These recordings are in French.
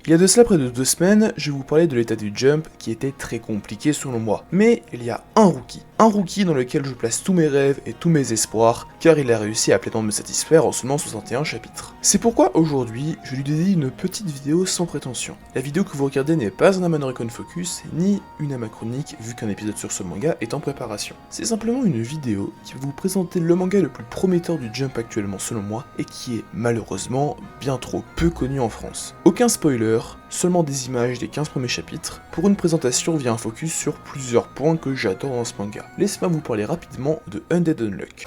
Il y a de cela près de 2 semaines, je vais vous parler de l'état du Jump qui était très compliqué selon moi. Mais il y a un rookie dans lequel je place tous mes rêves et tous mes espoirs, car il a réussi à pleinement me satisfaire en seulement 61 chapitres. C'est pourquoi aujourd'hui, je lui dédie une petite vidéo sans prétention. La vidéo que vous regardez n'est pas un American Focus, ni une amachronique, vu qu'un épisode sur ce manga est en préparation. C'est simplement une vidéo qui va vous présenter le manga le plus prometteur du Jump actuellement selon moi, et qui est malheureusement bien trop peu connu en France. Aucun spoiler, seulement des images des 15 premiers chapitres, pour une présentation via un focus sur plusieurs points que j'adore dans ce manga. Laissez-moi vous parler rapidement de Undead Unluck.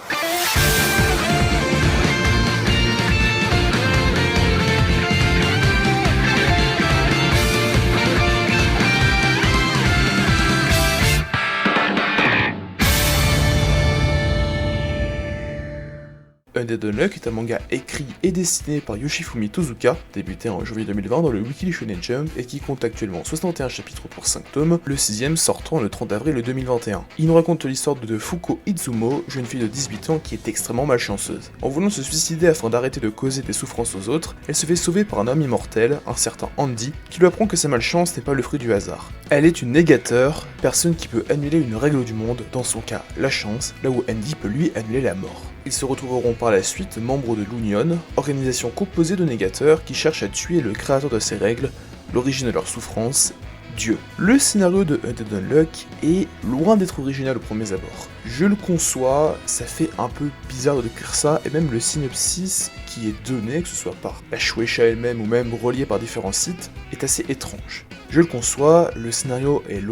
Undead Unluck est un manga écrit et dessiné par Yoshifumi Tozuka, débuté en janvier 2020 dans le Weekly Shonen Jump et qui compte actuellement 61 chapitres pour 5 tomes, le 6ème sortant le 30 avril 2021. Il nous raconte l'histoire de Fuko Izumo, jeune fille de 18 ans qui est extrêmement malchanceuse. En voulant se suicider afin d'arrêter de causer des souffrances aux autres, elle se fait sauver par un homme immortel, un certain Andy, qui lui apprend que sa malchance n'est pas le fruit du hasard. Elle est une négateur, personne qui peut annuler une règle du monde, dans son cas la chance, là où Andy peut lui annuler la mort. Ils se retrouveront par la suite membres de l'Union, organisation composée de négateurs qui cherchent à tuer le créateur de ces règles, l'origine de leur souffrance, Dieu. Le scénario de Undead Unluck est loin d'être original au premier abord. Je le conçois, ça fait un peu bizarre de décrire ça, et même le synopsis qui est donné, que ce soit par la Shueisha elle-même ou même relié par différents sites, est assez étrange. Je le conçois, le scénario est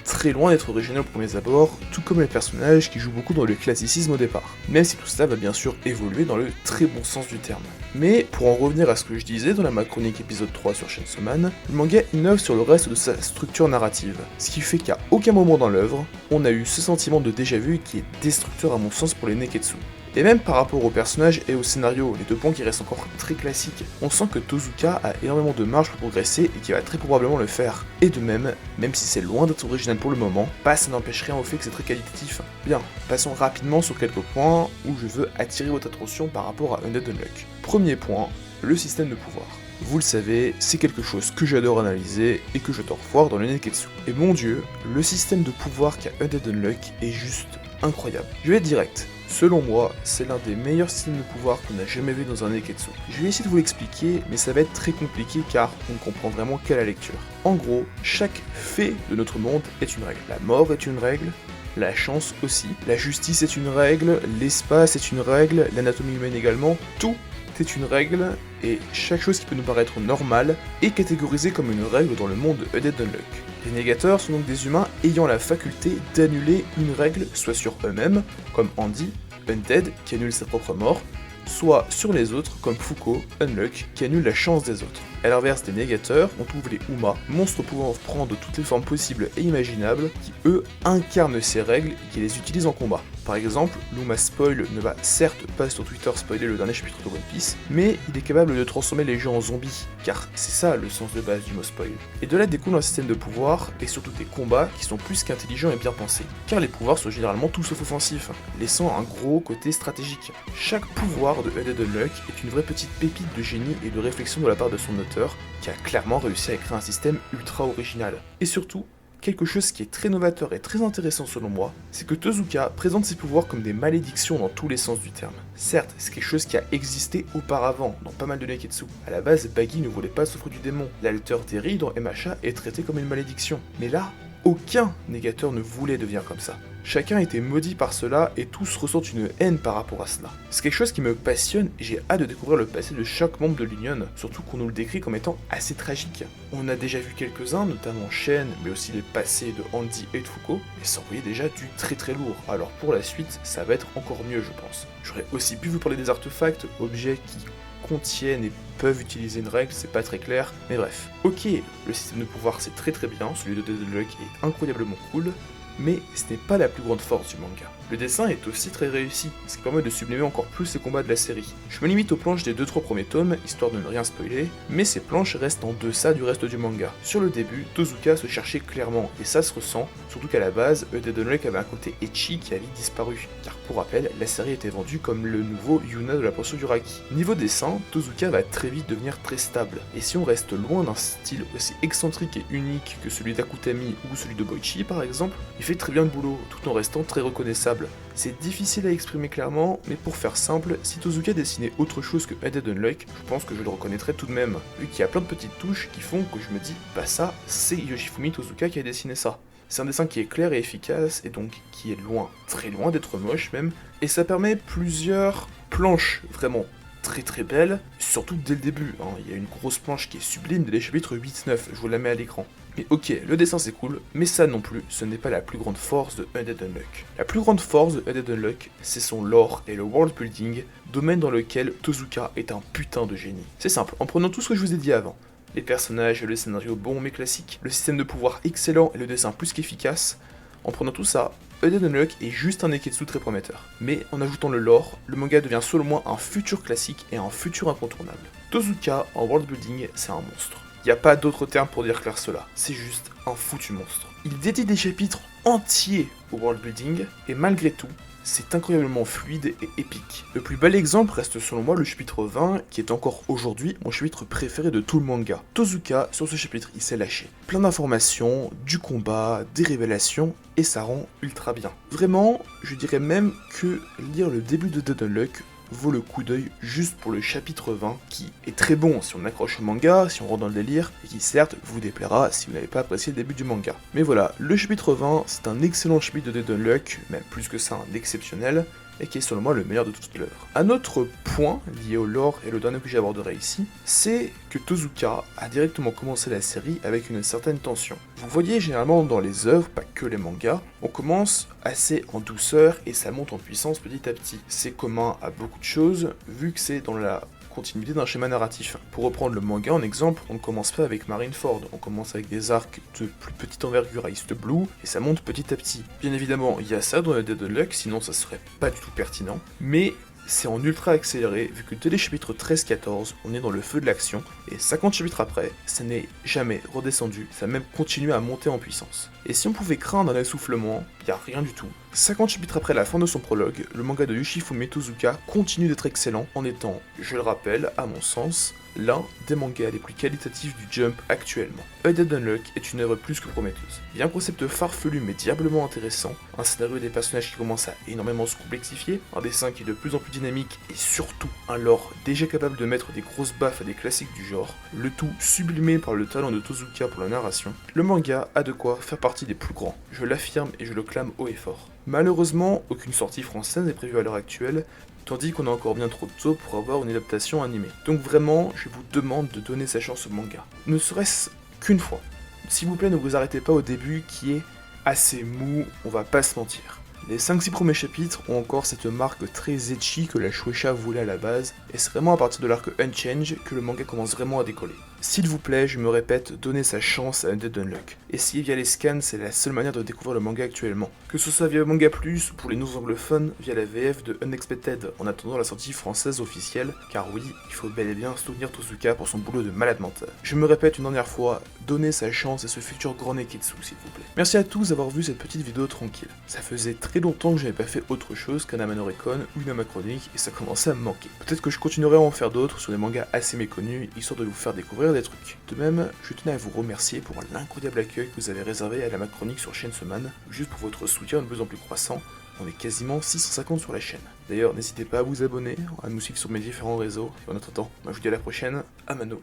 très loin d'être original au premier abord, tout comme les personnages qui jouent beaucoup dans le classicisme au départ, même si tout cela va bien sûr évoluer dans le très bon sens du terme. Mais pour en revenir à ce que je disais dans la macronique épisode 3 sur Chainsaw Man, le manga innove sur le reste de sa structure narrative, ce qui fait qu'à aucun moment dans l'œuvre, on a eu ce sentiment de déjà-vu qui est destructeur à mon sens pour les Neketsu. Et même par rapport aux personnages et au scénario, les deux points qui restent encore très classiques, on sent que Tozuka a énormément de marge pour progresser et qu'il va très probablement le faire. Et de même si c'est loin d'être original pour le moment, ça n'empêche rien au fait que c'est très qualitatif. Bien, passons rapidement sur quelques points où je veux attirer votre attention par rapport à Undead Unluck. Premier point, le système de pouvoir. Vous le savez, c'est quelque chose que j'adore analyser et que j'adore voir dans le Neketsu. Et mon dieu, le système de pouvoir qu'a Undead Unluck est juste incroyable. Je vais être direct. Selon moi, c'est l'un des meilleurs systèmes de pouvoir qu'on a jamais vu dans un Neketsu. Je vais essayer de vous l'expliquer, mais ça va être très compliqué car on ne comprend vraiment qu'à la lecture. En gros, chaque fait de notre monde est une règle. La mort est une règle, la chance aussi, la justice est une règle, l'espace est une règle, l'anatomie humaine également, tout est une règle, et chaque chose qui peut nous paraître normale est catégorisée comme une règle dans le monde de Undead Unluck. Les négateurs sont donc des humains ayant la faculté d'annuler une règle soit sur eux-mêmes, comme Andy, Undead, qui annule sa propre mort, soit sur les autres, comme Fuko, Unluck, qui annule la chance des autres. A l'inverse des négateurs, on trouve les Uma, monstres pouvant prendre toutes les formes possibles et imaginables, qui eux incarnent ces règles et qui les utilisent en combat. Par exemple, Luma Spoil ne va certes pas sur Twitter spoiler le dernier chapitre de One Piece, mais il est capable de transformer les gens en zombies, car c'est ça le sens de base du mot spoil. Et de là découle un système de pouvoir, et surtout des combats qui sont plus qu'intelligents et bien pensés, car les pouvoirs sont généralement tout sauf offensifs, laissant un gros côté stratégique. Chaque pouvoir de Undead Unluck est une vraie petite pépite de génie et de réflexion de la part de son auteur, qui a clairement réussi à créer un système ultra original. Et surtout, quelque chose qui est très novateur et très intéressant selon moi, c'est que Tozuka présente ses pouvoirs comme des malédictions dans tous les sens du terme. Certes, c'est quelque chose qui a existé auparavant dans pas mal de Neketsu. À la base, Baggy ne voulait pas souffrir du démon. L'alter d'Eri dans MHA est traité comme une malédiction. Mais là, aucun négateur ne voulait devenir comme ça. Chacun était maudit par cela et tous ressentent une haine par rapport à cela. C'est quelque chose qui me passionne et j'ai hâte de découvrir le passé de chaque membre de l'Union, surtout qu'on nous le décrit comme étant assez tragique. On a déjà vu quelques-uns, notamment Shen, mais aussi les passés de Andy et de Fuko, et ça envoyait déjà du très lourd. Alors pour la suite, ça va être encore mieux je pense. J'aurais aussi pu vous parler des artefacts, objets qui contiennent et peuvent utiliser une règle, c'est pas très clair, mais bref. Ok, le système de pouvoir c'est très bien, celui de Undead Unluck est incroyablement cool, mais ce n'est pas la plus grande force du manga. Le dessin est aussi très réussi, ce qui permet de sublimer encore plus les combats de la série. Je me limite aux planches des 2-3 premiers tomes, histoire de ne rien spoiler, mais ces planches restent en deçà du reste du manga. Sur le début, Tozuka se cherchait clairement, et ça se ressent, surtout qu'à la base, Undead Unluck avait un côté ecchi qui a vite disparu, car Pour rappel, la série était vendue comme le nouveau Yuna de la Potion du Raki. Niveau dessin, Tozuka va très vite devenir très stable, et si on reste loin d'un style aussi excentrique et unique que celui d'Akutami ou celui de Boichi par exemple, il fait très bien le boulot, tout en restant très reconnaissable. C'est difficile à exprimer clairement, mais pour faire simple, si Tozuka dessinait autre chose que Headed Unluck, je pense que je le reconnaîtrais tout de même, vu qu'il y a plein de petites touches qui font que je me dis, bah ça, c'est Yoshifumi Tozuka qui a dessiné ça. C'est un dessin qui est clair et efficace, et donc qui est loin, très loin d'être moche même, et ça permet plusieurs planches vraiment très belles, surtout dès le début. Il y a une grosse planche qui est sublime dès les chapitres 8-9, je vous la mets à l'écran. Mais ok, le dessin c'est cool, mais ça non plus, ce n'est pas la plus grande force de Headed Unluck. La plus grande force de Headed Unluck, c'est son lore et le world building, domaine dans lequel Tozuka est un putain de génie. C'est simple, en prenant tout ce que je vous ai dit avant, les personnages, le scénario bon mais classique, le système de pouvoir excellent et le dessin plus qu'efficace, en prenant tout ça, Headed Unluck est juste un Neketsu très prometteur. Mais en ajoutant le lore, le manga devient selon moi un futur classique et un futur incontournable. Tozuka, en world building, c'est un monstre. Y a pas d'autre terme pour dire clair cela, c'est juste un foutu monstre. Il dédie des chapitres entiers au world building, et malgré tout, c'est incroyablement fluide et épique. Le plus bel exemple reste selon moi le chapitre 20, qui est encore aujourd'hui mon chapitre préféré de tout le manga. Tozuka, sur ce chapitre, il s'est lâché. Plein d'informations, du combat, des révélations, et ça rend ultra bien. Vraiment, je dirais même que lire le début de Headed Unluck vaut le coup d'œil juste pour le chapitre 20, qui est très bon si on accroche au manga, si on rentre dans le délire, et qui certes vous déplaira si vous n'avez pas apprécié le début du manga. Mais voilà, le chapitre 20, c'est un excellent chapitre de Headed Unluck, même plus que ça, un exceptionnel, et qui est selon moi le meilleur de toute l'œuvre. Un autre point lié au lore, et le dernier que j'aborderai ici, c'est que Tozuka a directement commencé la série avec une certaine tension. Vous voyez généralement dans les œuvres, pas que les mangas, on commence assez en douceur et ça monte en puissance petit à petit. C'est commun à beaucoup de choses, vu que c'est dans la continuité d'un schéma narratif. Pour reprendre le manga en exemple, on ne commence pas avec Marineford, on commence avec des arcs de plus petite envergure à East Blue, et ça monte petit à petit. Bien évidemment, il y a ça dans Headed Unluck, sinon ça serait pas du tout pertinent, mais c'est en ultra accéléré, vu que dès les chapitres 13-14, on est dans le feu de l'action, et 50 chapitres après, ça n'est jamais redescendu, ça a même continué à monter en puissance. Et si on pouvait craindre un essoufflement, y a rien du tout. 50 chapitres après la fin de son prologue, le manga de Yoshifumi Tozuka continue d'être excellent, en étant, je le rappelle, à mon sens, l'un des mangas les plus qualitatifs du Jump actuellement. Headed Unluck est une œuvre plus que prometteuse. Il y a un concept farfelu mais diablement intéressant, un scénario et des personnages qui commencent à énormément se complexifier, un dessin qui est de plus en plus dynamique et surtout un lore déjà capable de mettre des grosses baffes à des classiques du genre, le tout sublimé par le talent de Tozuka pour la narration. Le manga a de quoi faire partie des plus grands, je l'affirme et je le clame haut et fort. Malheureusement, aucune sortie française n'est prévue à l'heure actuelle, tandis qu'on a encore bien trop tôt pour avoir une adaptation animée. Donc vraiment, je vous demande de donner sa chance au manga. Ne serait-ce qu'une fois. S'il vous plaît, ne vous arrêtez pas au début qui est assez mou, on va pas se mentir. Les 5-6 premiers chapitres ont encore cette marque très ecchi que la Shueisha voulait à la base, et c'est vraiment à partir de l'arc Unchange que le manga commence vraiment à décoller. S'il vous plaît, je me répète, donnez sa chance à Headed Unluck. Essayez via les scans, c'est la seule manière de découvrir le manga actuellement. Que ce soit via Manga Plus ou pour les nouveaux anglophones, via la VF de Unexpected en attendant la sortie française officielle, car oui, il faut bel et bien soutenir Tozuka pour son boulot de malade mental. Je me répète une dernière fois, donnez sa chance à ce futur grand Neketsu s'il vous plaît. Merci à tous d'avoir vu cette petite vidéo tranquille. Ça faisait très longtemps que j'avais pas fait autre chose qu'un Amano-Recon ou une Amachronique et ça commençait à me manquer. Peut-être que je continuerai à en faire d'autres sur des mangas assez méconnus, histoire de vous faire découvrir des trucs. De même, je tenais à vous remercier pour l'incroyable accueil que vous avez réservé à la Macronique sur Chainsaw Man, juste pour votre soutien de plus en plus croissant. On est quasiment 650 sur la chaîne. D'ailleurs, n'hésitez pas à vous abonner, à nous suivre sur mes différents réseaux. Et en attendant, moi je vous dis à la prochaine. Amano,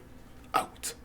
out.